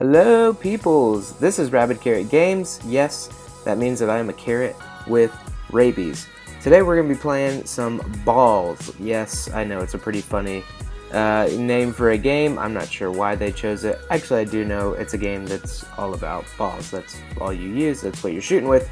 Hello peoples, this is Rabid Carrot Games. Yes, that means that I am a carrot with rabies. Today we're going to be playing some Ballz. Yes, I know, it's a pretty funny name for a game. I'm not sure why they chose it. Actually, I do know it's a game that's all about balls. That's all you use, that's what you're shooting with.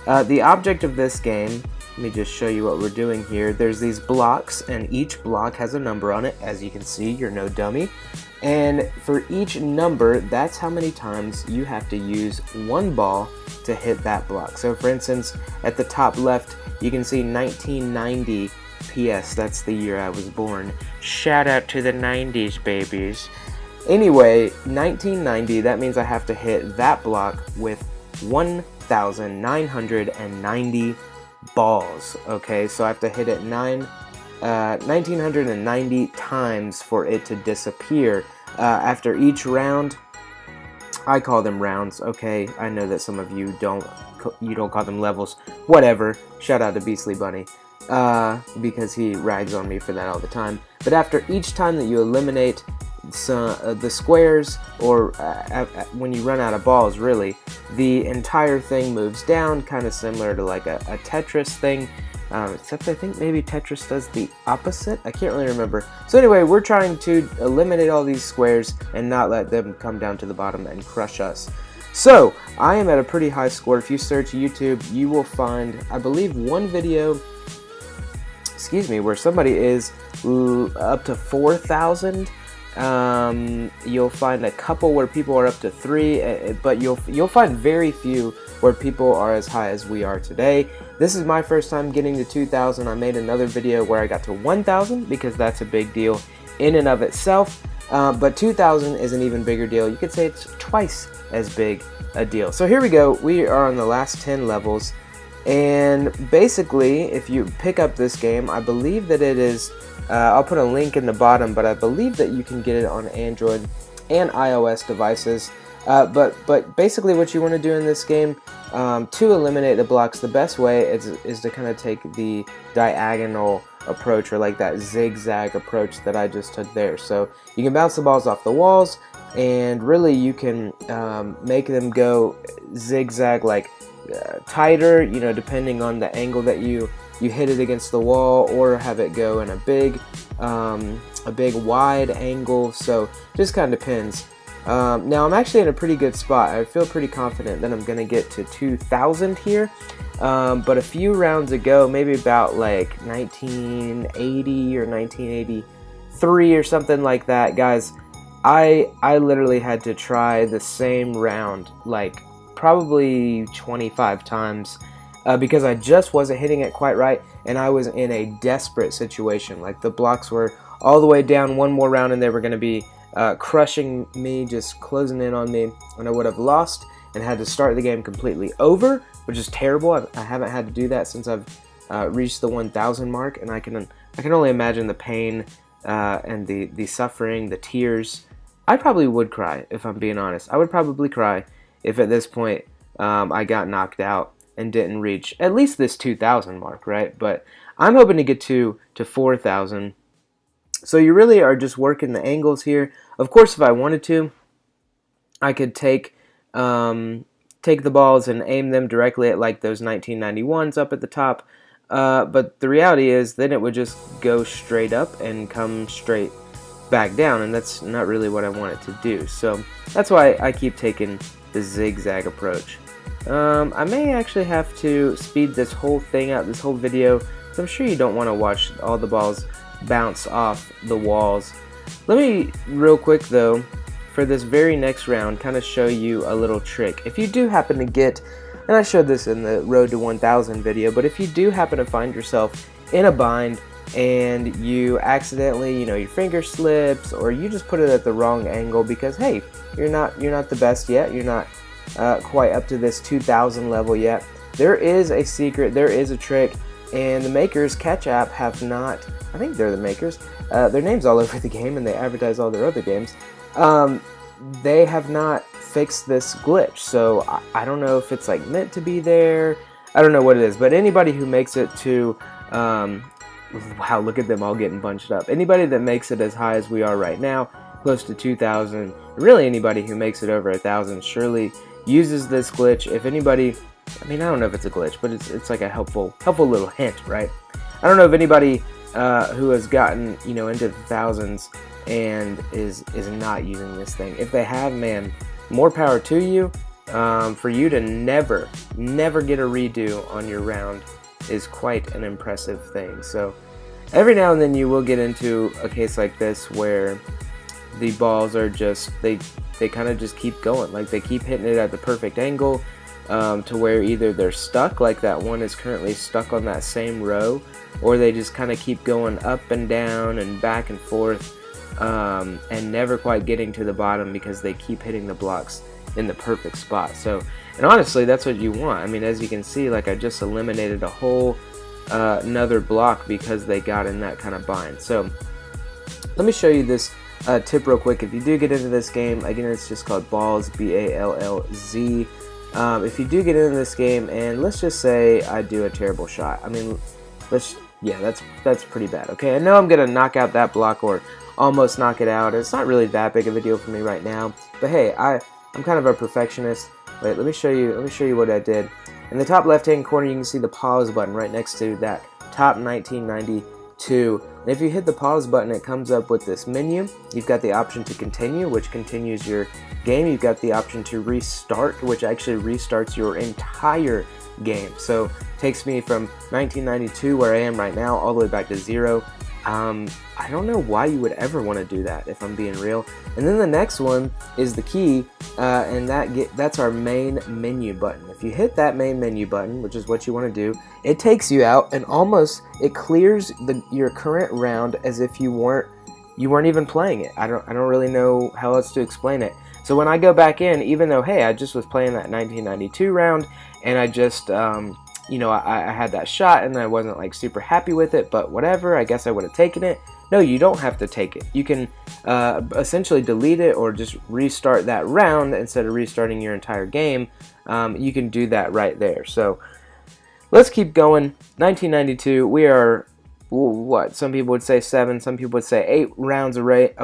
The object of this game, let me just show you what we're doing here. There's these blocks, and each block has a number on it. As you can see, you're no dummy. And for each number, that's how many times you have to use one ball to hit that block. So for instance, at the top left, you can see 1990 PS. That's the year I was born. Shout out to the 90s, babies. Anyway, 1990, that means I have to hit that block with 1,990 balls. Okay, so I have to hit it 1990 times for it to disappear. After each round, I call them rounds. Okay, I know that some of you don't call them levels. Whatever. Shout out to Beastly Bunny because he rags on me for that all the time. But after each time that you eliminate the squares, or when you run out of balls, really, the entire thing moves down, kind of similar to like a Tetris thing. Except I think maybe Tetris does the opposite. I can't really remember. So anyway, we're trying to eliminate all these squares and not let them come down to the bottom and crush us. So I am at a pretty high score. If you search YouTube, you will find, I believe, one video, where somebody is up to 4,000. You'll find a couple where people are up to 3, but you'll find very few where people are as high as we are today. This is my first time getting to 2,000. I made another video where I got to 1,000 because that's a big deal in and of itself. But 2,000 is an even bigger deal. You could say it's twice as big a deal. So here we go. We are on the last 10 levels. And basically, if you pick up this game, I believe that it is, I'll put a link in the bottom, but I believe that you can get it on Android and iOS devices. But basically what you want to do in this game, to eliminate the blocks, the best way is to kind of take the diagonal approach, or like that zigzag approach that I just took there. So you can bounce the balls off the walls, and really you can make them go zigzag, like tighter, you know, depending on the angle that you hit it against the wall, or have it go in a big wide angle. So just kind of depends. Now I'm actually in a pretty good spot. I feel pretty confident that I'm gonna get to 2,000 here. But a few rounds ago, maybe about like 1980 or 1983 or something like that, guys, I literally had to try the same round like probably 25 times because I just wasn't hitting it quite right, and I was in a desperate situation. Like, the blocks were all the way down, one more round and they were going to be crushing me, just closing in on me, and I would have lost and had to start the game completely over, which is terrible. I haven't had to do that since I've reached the 1,000 mark, and I can only imagine the pain and the suffering, the tears. I probably would cry, if I'm being honest. I would probably cry if at this point I got knocked out and didn't reach at least this 2,000 mark, right? But I'm hoping to get to 4,000. So you really are just working the angles here. Of course, if I wanted to, I could take the balls and aim them directly at like those 1991s up at the top. But the reality is, then it would just go straight up and come straight back down, and that's not really what I want it to do. So that's why I keep taking the zigzag approach. I may actually have to speed this whole thing out, this whole video, because I'm sure you don't want to watch all the balls bounce off the walls. Let me real quick though, for this very next round, kind of show you a little trick. If you do happen to get, and I showed this in the Road to 1,000 video, but if you do happen to find yourself in a bind and you accidentally, your finger slips, or you just put it at the wrong angle because, hey, you're not the best yet, you're not quite up to this 2,000 level yet, there is a secret, there is a trick. And the makers, Catch App, have not, I think they're the makers, their name's all over the game and they advertise all their other games, they have not fixed this glitch. So I don't know if it's like meant to be there, I don't know what it is, but anybody who makes it to, wow, look at them all getting bunched up, anybody that makes it as high as we are right now, close to 2,000. Really, anybody who makes it over 1,000 surely uses this glitch. If anybody, I mean, I don't know if it's a glitch, but it's like a helpful little hint, right? I don't know if anybody who has gotten, you know, into the thousands and is not using this thing. If they have, man, more power to you. For you to never get a redo on your round is quite an impressive thing. So every now and then you will get into a case like this where the balls are just, they kind of just keep going. Like they keep hitting it at the perfect angle to where either they're stuck, like that one is currently stuck on that same row, or they just kind of keep going up and down and back and forth and never quite getting to the bottom because they keep hitting the blocks in the perfect spot. So, and honestly, that's what you want. I mean, as you can see, like I just eliminated a whole another block because they got in that kind of bind. So let me show you this tip real quick. If you do get into this game, again, it's just called Ballz, B-A-L-L-Z. If you do get into this game, and let's just say I do a terrible shot. I mean, yeah, that's pretty bad. Okay, I know I'm gonna knock out that block or almost knock it out. It's not really that big of a deal for me right now. But hey, I'm kind of a perfectionist. Wait, let me show you what I did. In the top left-hand corner, you can see the pause button right next to that top 1992. And if you hit the pause button, it comes up with this menu. You've got the option to continue, which continues your game. You've got the option to restart, which actually restarts your entire game. So it takes me from 1992, where I am right now, all the way back to 0. I don't know why you would ever want to do that, if I'm being real. And then the next one is the key, and that's our main menu button. If you hit that main menu button, which is what you want to do, it takes you out and almost it clears your current round as if you weren't even playing it. I don't really know how else to explain it. So when I go back in, even though hey, I just was playing that 1992 round, and I just you know, I had that shot and I wasn't like super happy with it, but whatever, I guess I would have taken it. No, you don't have to take it. You can essentially delete it or just restart that round instead of restarting your entire game. You can do that right there. So let's keep going. 1992, we are, what, some people would say 7, some people would say 8 rounds away,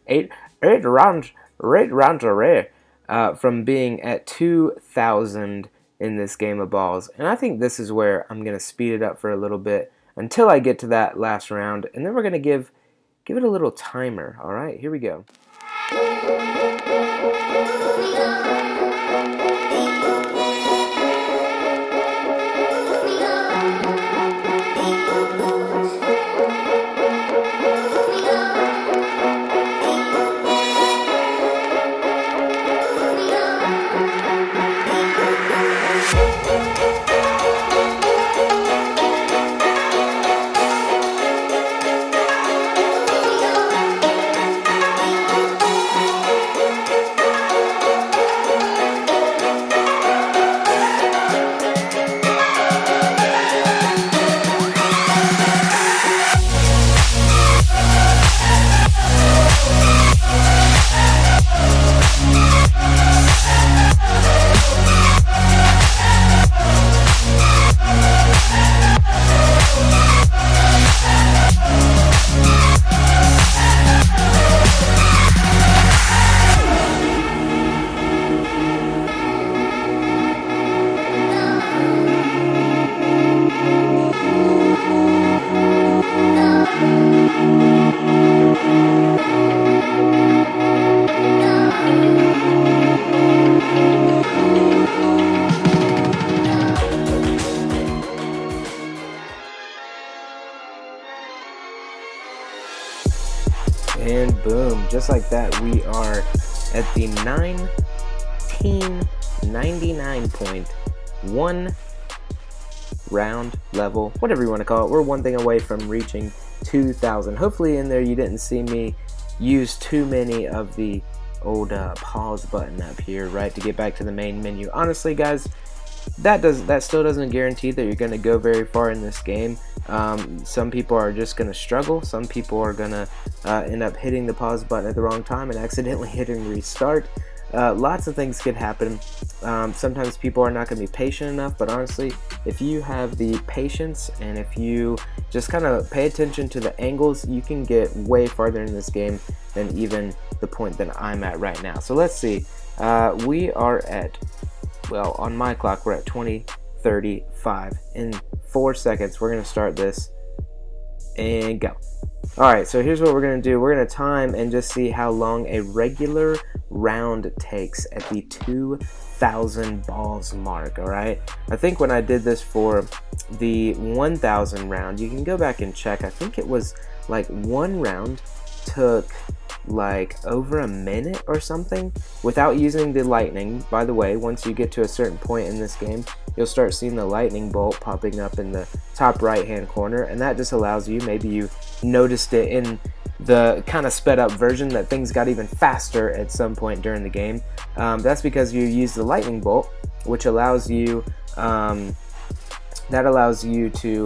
eight rounds away from being at 2,000 in this game of Ballz. And I think this is where I'm going to speed it up for a little bit until I get to that last round, and then we're going to give it a little timer. All right, here we go. And boom, just like that, we are at the 1999.1 round level, whatever you want to call it. We're one thing away from reaching 2,000. Hopefully in there you didn't see me use too many of the old pause button up here, right, to get back to the main menu. Honestly, guys, that still doesn't guarantee that you're going to go very far in this game. Some people are just going to struggle. Some people are going to end up hitting the pause button at the wrong time and accidentally hitting restart. lots of things could happen. Sometimes people are not going to be patient enough, but honestly, if you have the patience and if you just kind of pay attention to the angles, you can get way farther in this game than even the point that I'm at right now. So let's see. We are at, well, on my clock, we're at 20:35. In 4 seconds, we're going to start this and go. Alright, so here's what we're going to do. We're going to time and just see how long a regular round takes at the 2,000 balls mark, alright? I think when I did this for the 1,000 round, you can go back and check. I think it was like one round took like over a minute or something without using the lightning. By the way, once you get to a certain point in this game, you'll start seeing the lightning bolt popping up in the top right hand corner, and that just allows you, maybe you noticed it in the kind of sped up version, that things got even faster at some point during the game. That's because you use the lightning bolt, which allows you to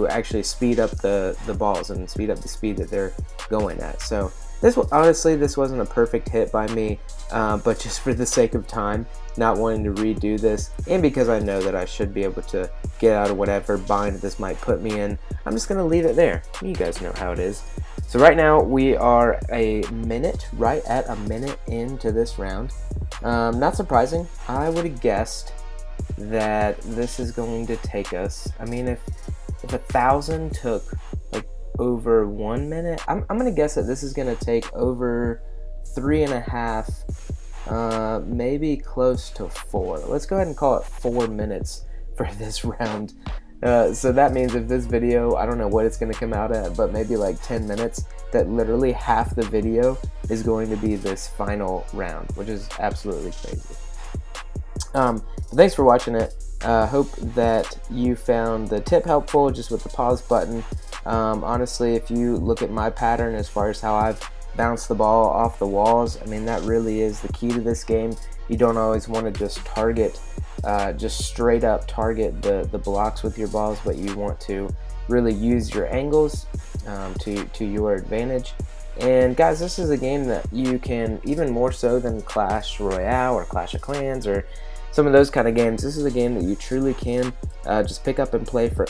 actually speed up the balls and speed up the speed that they're going at. So honestly, this wasn't a perfect hit by me, but just for the sake of time, not wanting to redo this, and because I know that I should be able to get out of whatever bind this might put me in, I'm just going to leave it there. You guys know how it is. So right now, we are right at a minute into this round. Not surprising. I would have guessed that this is going to take us, I mean, if 1,000 took like over 1 minute, I'm gonna guess that this is gonna take over 3.5, maybe close to 4. Let's go ahead and call it 4 minutes for this round. So that means if this video, I don't know what it's gonna come out at, but maybe like 10 minutes, that literally half the video is going to be this final round, which is absolutely crazy. Thanks for watching it. Hope that you found the tip helpful, just with the pause button. Honestly, if you look at my pattern as far as how I've bounced the ball off the walls, I mean, that really is the key to this game. You don't always want to just target, just straight up target the blocks with your balls, but you want to really use your angles to your advantage. And guys, this is a game that you can, even more so than Clash Royale or Clash of Clans or some of those kind of games, this is a game that you truly can just pick up and play for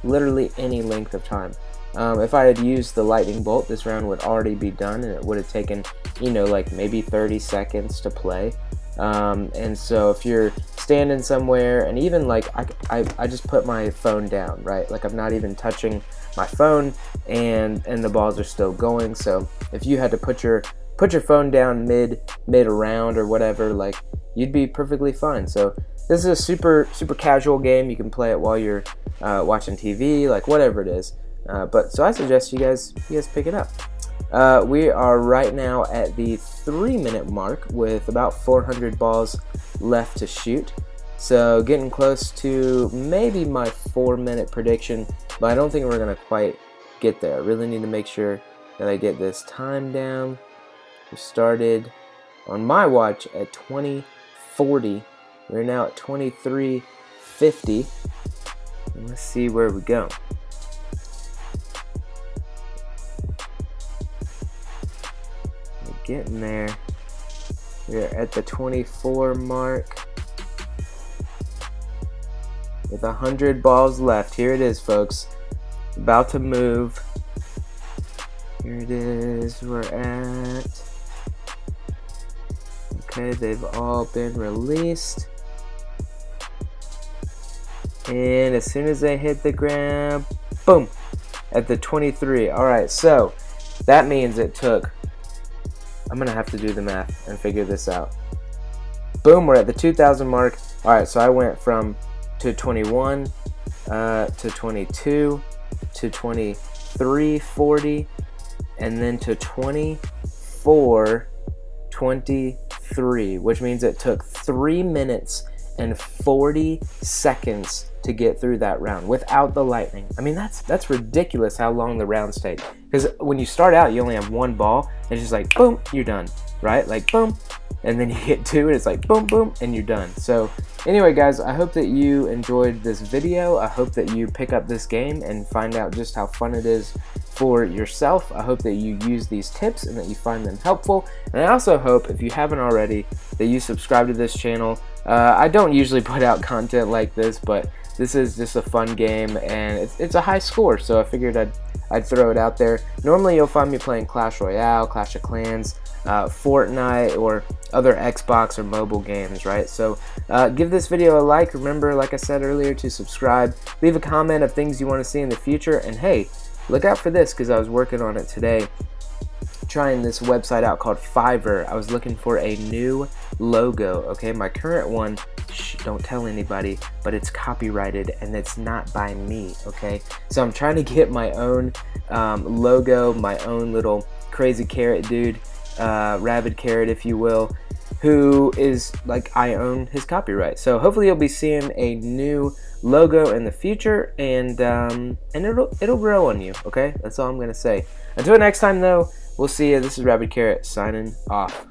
literally any length of time. If I had used the lightning bolt, this round would already be done, and it would have taken, you know, like maybe 30 seconds to play. And so if you're standing somewhere, and even like I just put my phone down, right? Like I'm not even touching my phone, and the balls are still going. So if you had to put your phone down mid round or whatever, like you'd be perfectly fine. So this is a super casual game. You can play it while you're watching TV, like whatever it is. But so I suggest you guys pick it up. We are right now at the 3-minute mark with about 400 balls left to shoot. So getting close to maybe my 4-minute prediction, but I don't think we're gonna quite get there. I really need to make sure that I get this time down. We started on my watch at 20:40. We're now at 23:50. And let's see where we go. We're getting there. We're at the 24 mark with 100 balls left. Here it is, folks. About to move. Here it is. We're at. Okay, they've all been released. And as soon as they hit the ground, boom, at the 23. Alright, so that means it took, I'm going to have to do the math and figure this out. Boom, we're at the 2,000 mark. Alright, so I went from to 21 to 22 to 23:40 and then to 24:23, which means it took 3 minutes and 40 seconds to get through that round without the lightning. I mean, that's ridiculous how long the rounds take. Because when you start out, you only have one ball. And it's just like, boom, you're done, right? Like, boom. And then you get two, and it's like, boom, boom, and you're done. So anyway, guys, I hope that you enjoyed this video. I hope that you pick up this game and find out just how fun it is for yourself. I hope that you use these tips and that you find them helpful. And I also hope, if you haven't already, that you subscribe to this channel. I don't usually put out content like this, but this is just a fun game, and it's a high score, so I figured I'd throw it out there. Normally you'll find me playing Clash Royale, Clash of Clans, Fortnite, or other Xbox or mobile games, right? So give this video a like. Remember, like I said earlier, to subscribe. Leave a comment of things you want to see in the future, and hey, look out for this, because I was working on it today, trying this website out called Fiverr. I was looking for a new logo. Okay, my current one, don't tell anybody, but it's copyrighted and it's not by me. Okay, so I'm trying to get my own logo, my own little crazy carrot dude, Rabid Carrot, if you will, who is like, I own his copyright. So hopefully you'll be seeing a new logo in the future, and it'll grow on you. Okay, that's all I'm gonna say. Until next time, though, we'll see you. This is Rabid Carrot signing off.